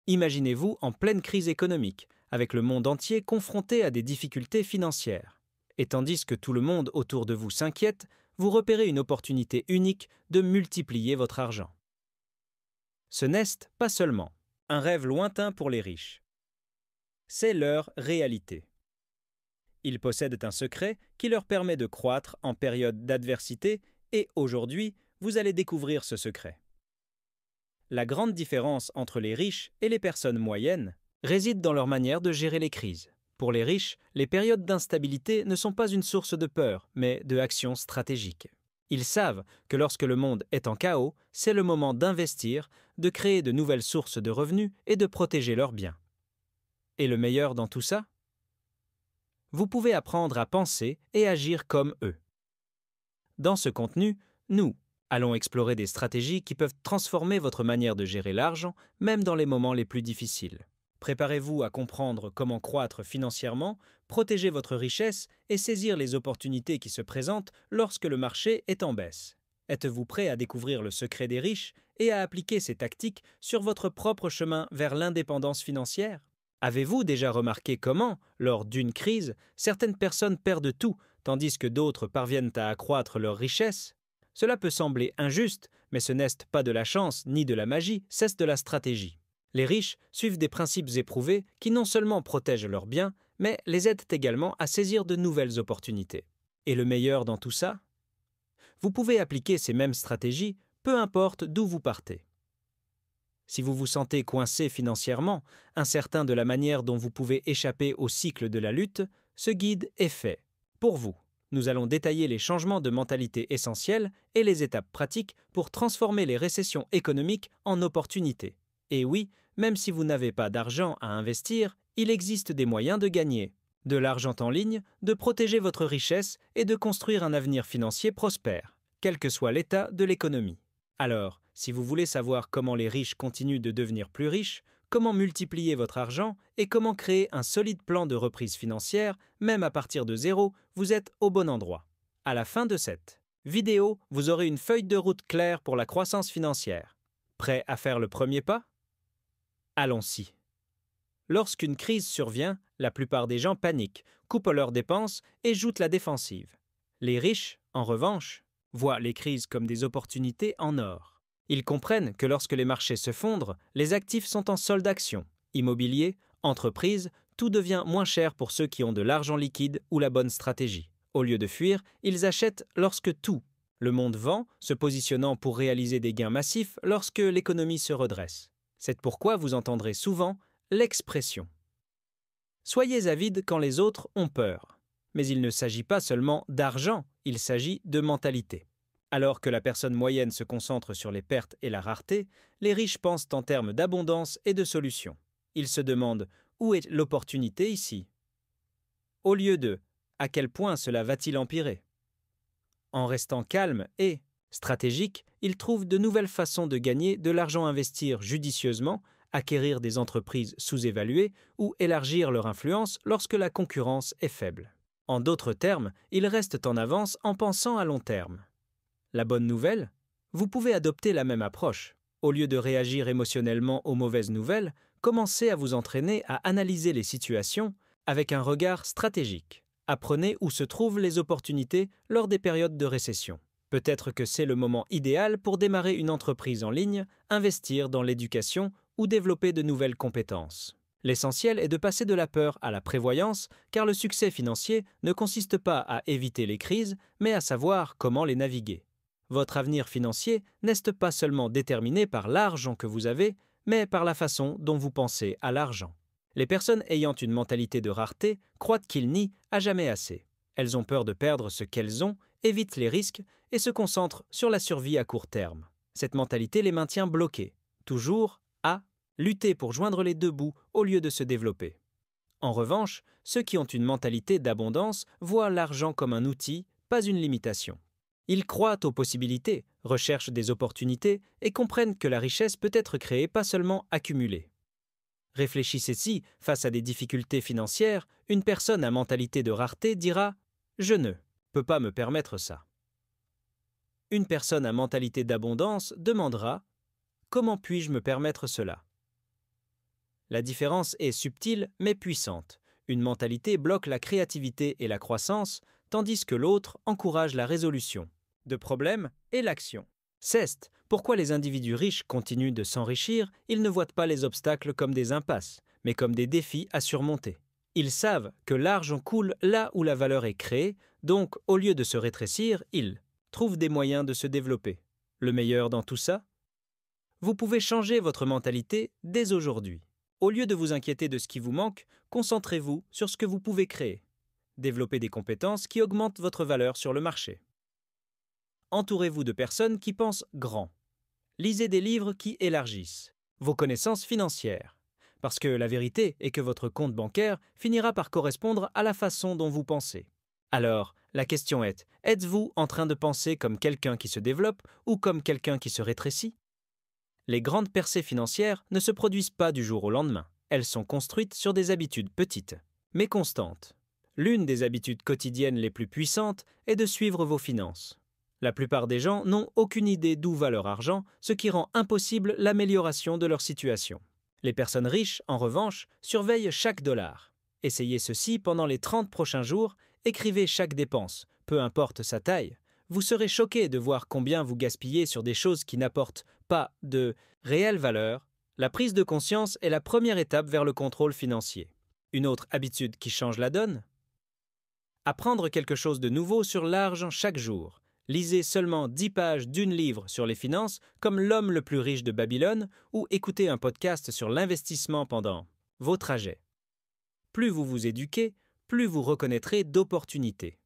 Imaginez-vous en pleine crise économique, avec le monde entier confronté à des difficultés financières. Et tandis que tout le monde autour de vous s'inquiète, vous repérez une opportunité unique de multiplier votre argent. Ce n'est pas seulement un rêve lointain pour les riches. C'est leur réalité. Ils possèdent un secret qui leur permet de croître en période d'adversité et aujourd'hui, vous allez découvrir ce secret. La grande différence entre les riches et les personnes moyennes réside dans leur manière de gérer les crises. Pour les riches, les périodes d'instabilité ne sont pas une source de peur, mais de action stratégique. Ils savent que lorsque le monde est en chaos, c'est le moment d'investir, de créer de nouvelles sources de revenus et de protéger leurs biens. Et le meilleur dans tout ça ? Vous pouvez apprendre à penser et agir comme eux. Dans ce contenu, nous allons explorer des stratégies qui peuvent transformer votre manière de gérer l'argent, même dans les moments les plus difficiles. Préparez-vous à comprendre comment croître financièrement, protéger votre richesse et saisir les opportunités qui se présentent lorsque le marché est en baisse. Êtes-vous prêt à découvrir le secret des riches et à appliquer ces tactiques sur votre propre chemin vers l'indépendance financière ? Avez-vous déjà remarqué comment, lors d'une crise, certaines personnes perdent tout, tandis que d'autres parviennent à accroître leur richesse ? Cela peut sembler injuste, mais ce n'est pas de la chance ni de la magie, c'est de la stratégie. Les riches suivent des principes éprouvés qui non seulement protègent leurs biens, mais les aident également à saisir de nouvelles opportunités. Et le meilleur dans tout ça ? Vous pouvez appliquer ces mêmes stratégies, peu importe d'où vous partez. Si vous vous sentez coincé financièrement, incertain de la manière dont vous pouvez échapper au cycle de la lutte, ce guide est fait pour vous. Nous allons détailler les changements de mentalité essentiels et les étapes pratiques pour transformer les récessions économiques en opportunités. Et oui, même si vous n'avez pas d'argent à investir, il existe des moyens de gagner de l'argent en ligne, de protéger votre richesse et de construire un avenir financier prospère, quel que soit l'état de l'économie. Alors, si vous voulez savoir comment les riches continuent de devenir plus riches, comment multiplier votre argent et comment créer un solide plan de reprise financière, même à partir de zéro, vous êtes au bon endroit. À la fin de cette vidéo, vous aurez une feuille de route claire pour la croissance financière. Prêt à faire le premier pas ? Allons-y. Lorsqu'une crise survient, la plupart des gens paniquent, coupent leurs dépenses et jouent la défensive. Les riches, en revanche, voient les crises comme des opportunités en or. Ils comprennent que lorsque les marchés se fondrent, les actifs sont en solde action. Immobilier, entreprise, tout devient moins cher pour ceux qui ont de l'argent liquide ou la bonne stratégie. Au lieu de fuir, ils achètent lorsque tout le monde vend, se positionnant pour réaliser des gains massifs lorsque l'économie se redresse. C'est pourquoi vous entendrez souvent l'expression « Soyez avide quand les autres ont peur ». Mais il ne s'agit pas seulement d'argent, il s'agit de mentalité. Alors que la personne moyenne se concentre sur les pertes et la rareté, les riches pensent en termes d'abondance et de solutions. Ils se demandent « Où est l'opportunité ici ?» au lieu de « À quel point cela va-t-il empirer ?» En restant calme et stratégique, ils trouvent de nouvelles façons de gagner de l'argent, investir judicieusement, acquérir des entreprises sous-évaluées ou élargir leur influence lorsque la concurrence est faible. En d'autres termes, ils restent en avance en pensant à long terme. La bonne nouvelle ? Vous pouvez adopter la même approche. Au lieu de réagir émotionnellement aux mauvaises nouvelles, commencez à vous entraîner à analyser les situations avec un regard stratégique. Apprenez où se trouvent les opportunités lors des périodes de récession. Peut-être que c'est le moment idéal pour démarrer une entreprise en ligne, investir dans l'éducation ou développer de nouvelles compétences. L'essentiel est de passer de la peur à la prévoyance, car le succès financier ne consiste pas à éviter les crises, mais à savoir comment les naviguer. Votre avenir financier n'est pas seulement déterminé par l'argent que vous avez, mais par la façon dont vous pensez à l'argent. Les personnes ayant une mentalité de rareté croient qu'ils n'y a jamais assez. Elles ont peur de perdre ce qu'elles ont, évitent les risques et se concentrent sur la survie à court terme. Cette mentalité les maintient bloqués, toujours à lutter pour joindre les deux bouts au lieu de se développer. En revanche, ceux qui ont une mentalité d'abondance voient l'argent comme un outil, pas une limitation. Ils croient aux possibilités, recherchent des opportunités et comprennent que la richesse peut être créée, pas seulement accumulée. Réfléchissez-y, face à des difficultés financières, une personne à mentalité de rareté dira « Je ne peux pas me permettre ça ». Une personne à mentalité d'abondance demandera « Comment puis-je me permettre cela ?» La différence est subtile mais puissante. Une mentalité bloque la créativité et la croissance, tandis que l'autre encourage la résolution de problèmes et l'action. C'est pourquoi les individus riches continuent de s'enrichir, ils ne voient pas les obstacles comme des impasses, mais comme des défis à surmonter. Ils savent que l'argent coule là où la valeur est créée, donc au lieu de se rétrécir, ils trouvent des moyens de se développer. Le meilleur dans tout ça? Vous pouvez changer votre mentalité dès aujourd'hui. Au lieu de vous inquiéter de ce qui vous manque, concentrez-vous sur ce que vous pouvez créer. Développez des compétences qui augmentent votre valeur sur le marché. Entourez-vous de personnes qui pensent grand. Lisez des livres qui élargissent vos connaissances financières. Parce que la vérité est que votre compte bancaire finira par correspondre à la façon dont vous pensez. Alors, la question est, êtes-vous en train de penser comme quelqu'un qui se développe ou comme quelqu'un qui se rétrécit? Les grandes percées financières ne se produisent pas du jour au lendemain. Elles sont construites sur des habitudes petites, mais constantes. L'une des habitudes quotidiennes les plus puissantes est de suivre vos finances. La plupart des gens n'ont aucune idée d'où va leur argent, ce qui rend impossible l'amélioration de leur situation. Les personnes riches, en revanche, surveillent chaque dollar. Essayez ceci pendant les 30 prochains jours, écrivez chaque dépense, peu importe sa taille. Vous serez choqué de voir combien vous gaspillez sur des choses qui n'apportent pas de réelle valeur. La prise de conscience est la première étape vers le contrôle financier. Une autre habitude qui change la donne? Apprendre quelque chose de nouveau sur l'argent chaque jour. Lisez seulement 10 pages d'une livre sur les finances, comme L'homme le plus riche de Babylone, ou écoutez un podcast sur l'investissement pendant vos trajets. Plus vous vous éduquez, plus vous reconnaîtrez d'opportunités.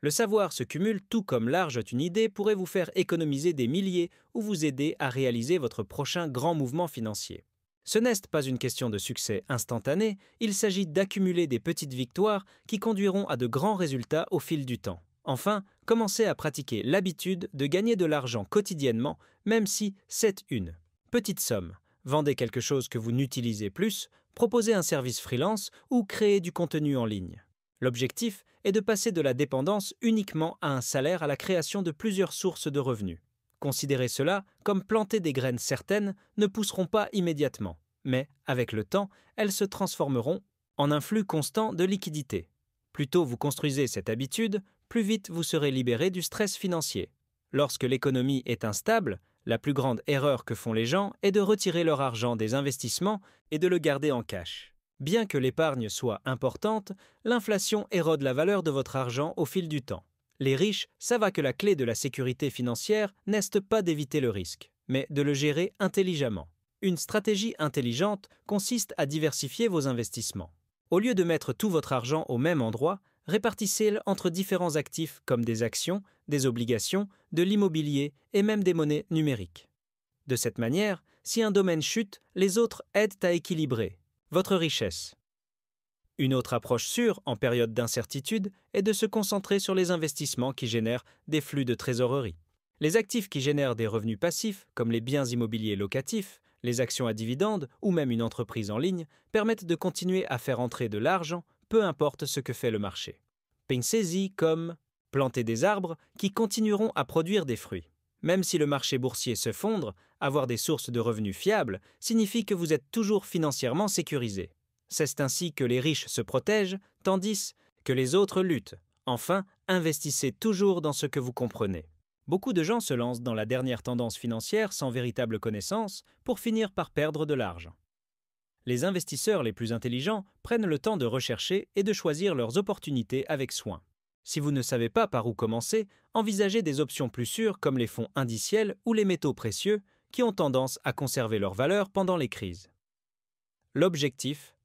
Le savoir se cumule tout comme l'argent une idée pourrait vous faire économiser des milliers ou vous aider à réaliser votre prochain grand mouvement financier. Ce n'est pas une question de succès instantané, il s'agit d'accumuler des petites victoires qui conduiront à de grands résultats au fil du temps. Enfin, commencez à pratiquer l'habitude de gagner de l'argent quotidiennement, même si c'est une petite somme. Vendez quelque chose que vous n'utilisez plus, proposez un service freelance ou créez du contenu en ligne. L'objectif est de passer de la dépendance uniquement à un salaire à la création de plusieurs sources de revenus. Considérez cela comme planter des graines certaines ne pousseront pas immédiatement, mais avec le temps, elles se transformeront en un flux constant de liquidités. Plus tôt vous construisez cette habitude, plus vite vous serez libéré du stress financier. Lorsque l'économie est instable, la plus grande erreur que font les gens est de retirer leur argent des investissements et de le garder en cash. Bien que l'épargne soit importante, l'inflation érode la valeur de votre argent au fil du temps. Les riches savent que la clé de la sécurité financière n'est pas d'éviter le risque, mais de le gérer intelligemment. Une stratégie intelligente consiste à diversifier vos investissements. Au lieu de mettre tout votre argent au même endroit, répartissez-le entre différents actifs comme des actions, des obligations, de l'immobilier et même des monnaies numériques. De cette manière, si un domaine chute, les autres aident à équilibrer votre richesse. Une autre approche sûre en période d'incertitude est de se concentrer sur les investissements qui génèrent des flux de trésorerie. Les actifs qui génèrent des revenus passifs, comme les biens immobiliers locatifs, les actions à dividendes ou même une entreprise en ligne, permettent de continuer à faire entrer de l'argent, peu importe ce que fait le marché. Pensez-y comme planter des arbres qui continueront à produire des fruits. Même si le marché boursier se fondre, avoir des sources de revenus fiables signifie que vous êtes toujours financièrement sécurisé. C'est ainsi que les riches se protègent, tandis que les autres luttent. Enfin, investissez toujours dans ce que vous comprenez. Beaucoup de gens se lancent dans la dernière tendance financière sans véritable connaissance pour finir par perdre de l'argent. Les investisseurs les plus intelligents prennent le temps de rechercher et de choisir leurs opportunités avec soin. Si vous ne savez pas par où commencer, envisagez des options plus sûres comme les fonds indiciels ou les métaux précieux qui ont tendance à conserver leur valeur pendant les crises. L'objectif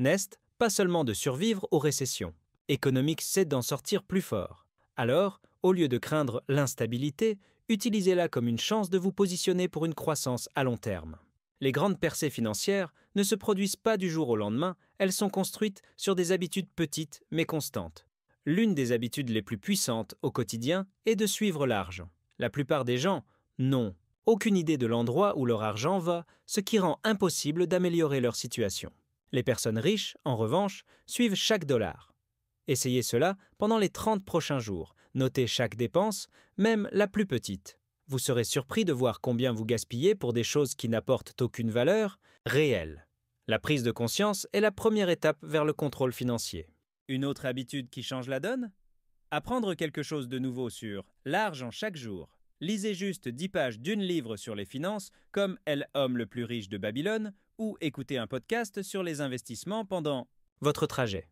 n'est pas seulement de survivre aux récessions. Économique, c'est d'en sortir plus fort. Alors, au lieu de craindre l'instabilité, utilisez-la comme une chance de vous positionner pour une croissance à long terme. Les grandes percées financières ne se produisent pas du jour au lendemain, elles sont construites sur des habitudes petites mais constantes. L'une des habitudes les plus puissantes au quotidien est de suivre l'argent. La plupart des gens n'ont aucune idée de l'endroit où leur argent va, ce qui rend impossible d'améliorer leur situation. Les personnes riches, en revanche, suivent chaque dollar. Essayez cela pendant les 30 prochains jours. Notez chaque dépense, même la plus petite. Vous serez surpris de voir combien vous gaspillez pour des choses qui n'apportent aucune valeur réelle. La prise de conscience est la première étape vers le contrôle financier. Une autre habitude qui change la donne? Apprendre quelque chose de nouveau sur l'argent chaque jour. Lisez juste 10 pages d'une livre sur les finances, comme L'homme le plus riche de Babylone, ou écoutez un podcast sur les investissements pendant votre trajet.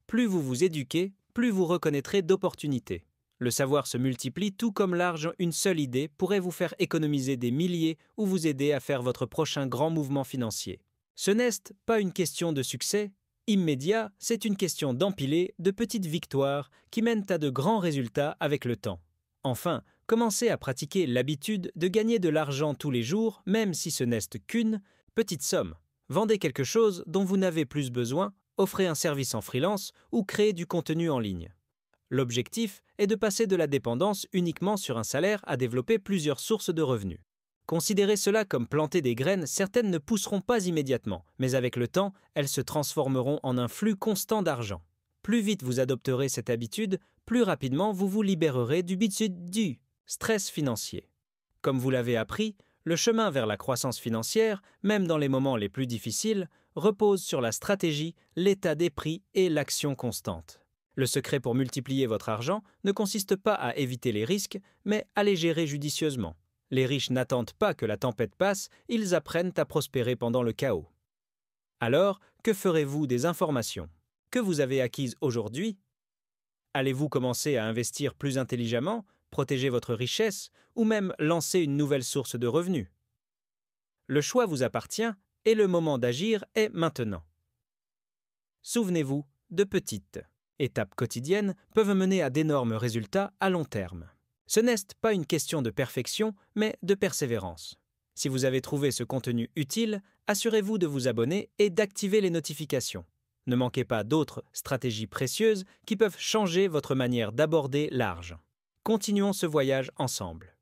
Plus vous vous éduquez, plus vous reconnaîtrez d'opportunités. Le savoir se multiplie tout comme l'argent, une seule idée pourrait vous faire économiser des milliers ou vous aider à faire votre prochain grand mouvement financier. Ce n'est pas une question de succès immédiat, c'est une question d'empiler de petites victoires qui mènent à de grands résultats avec le temps. Enfin, commencez à pratiquer l'habitude de gagner de l'argent tous les jours, même si ce n'est qu'une petite somme. Vendez quelque chose dont vous n'avez plus besoin, offrez un service en freelance ou créez du contenu en ligne. L'objectif est de passer de la dépendance uniquement sur un salaire à développer plusieurs sources de revenus. Considérez cela comme planter des graines, certaines ne pousseront pas immédiatement, mais avec le temps, elles se transformeront en un flux constant d'argent. Plus vite vous adopterez cette habitude, plus rapidement vous vous libérerez du stress financier. Comme vous l'avez appris, le chemin vers la croissance financière, même dans les moments les plus difficiles, repose sur la stratégie, l'état des prix et l'action constante. Le secret pour multiplier votre argent ne consiste pas à éviter les risques, mais à les gérer judicieusement. Les riches n'attendent pas que la tempête passe, ils apprennent à prospérer pendant le chaos. Alors, que ferez-vous des informations que vous avez acquises aujourd'hui? Allez-vous commencer à investir plus intelligemment, protéger votre richesse ou même lancer une nouvelle source de revenus? Le choix vous appartient et le moment d'agir est maintenant. Souvenez-vous, de petites étapes quotidiennes peuvent mener à d'énormes résultats à long terme. Ce n'est pas une question de perfection, mais de persévérance. Si vous avez trouvé ce contenu utile, assurez-vous de vous abonner et d'activer les notifications. Ne manquez pas d'autres stratégies précieuses qui peuvent changer votre manière d'aborder l'argent. Continuons ce voyage ensemble.